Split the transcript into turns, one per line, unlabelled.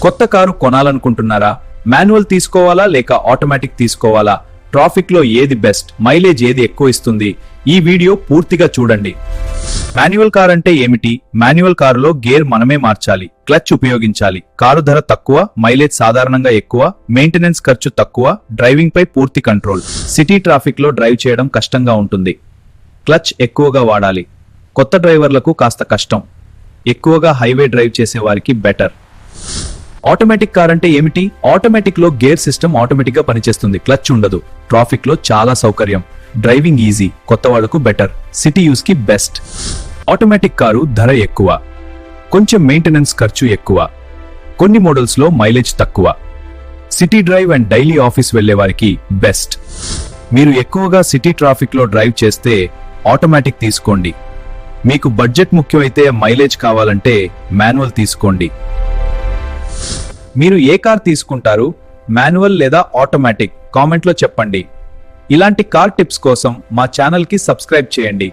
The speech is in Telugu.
కొత్త కారు కొనాలనుకుంటున్నారా? మాన్యువల్ తీసుకోవాలా లేక ఆటోమేటిక్ తీసుకోవాలా? ట్రాఫిక్ లో ఏది బెస్ట్? మైలేజ్ ఏది ఎక్కువ ఇస్తుంది? ఈ వీడియో పూర్తిగా చూడండి. మాన్యువల్ కార్ అంటే ఏమిటి? మాన్యువల్ కారులో గేర్ మనమే మార్చాలి, క్లచ్ ఉపయోగించాలి, కారు ధర తక్కువ, మైలేజ్ సాధారణంగా ఎక్కువ, మెయింటెనెన్స్ ఖర్చు తక్కువ, డ్రైవింగ్ పై పూర్తి కంట్రోల్. సిటీ ట్రాఫిక్ లో డ్రైవ్ చేయడం కష్టంగా ఉంటుంది, క్లచ్ ఎక్కువగా వాడాలి, కొత్త డ్రైవర్లకు కాస్త కష్టం, ఎక్కువగా హైవే డ్రైవ్ చేసే వారికి బెటర్. ఆటోమేటిక్ కార్ అంటే ఏమిటి? ఆటోమేటిక్ లో గేర్ సిస్టమ్ ఆటోమేటిక్ గా పనిచేస్తుంది, క్లచ్ ఉండదు, ట్రాఫిక్ లో చాలా సౌకర్యం, డ్రైవింగ్ ఈజీ, కొత్త వాళ్లకు బెటర్, సిటీ యూస్ కి బెస్ట్. ఆటోమేటిక్ కారు ధర ఎక్కువ, కొంచెం మెయింటెనెన్స్ ఖర్చు ఎక్కువ, కొన్ని మోడల్స్ లో మైలేజ్ తక్కువ, city drive and daily office వెళ్లే వారికి బెస్ట్. మీరు ఎక్కువగా సిటీ ట్రాఫిక్ లో డ్రైవ్ చేస్తే ఆటోమేటిక్ తీసుకోండి. మీకు బడ్జెట్ ముఖ్యమైతే మైలేజ్ కావాలంటే మాన్యువల్ తీసుకోండి. మీరు ఏ కార్ తీసుకుంటారు? మాన్యువల్ లేదా ఆటోమేటిక్? కామెంట్లో చెప్పండి. ఇలాంటి కార్ టిప్స్ కోసం మా ఛానల్ కి సబ్స్క్రైబ్ చేయండి.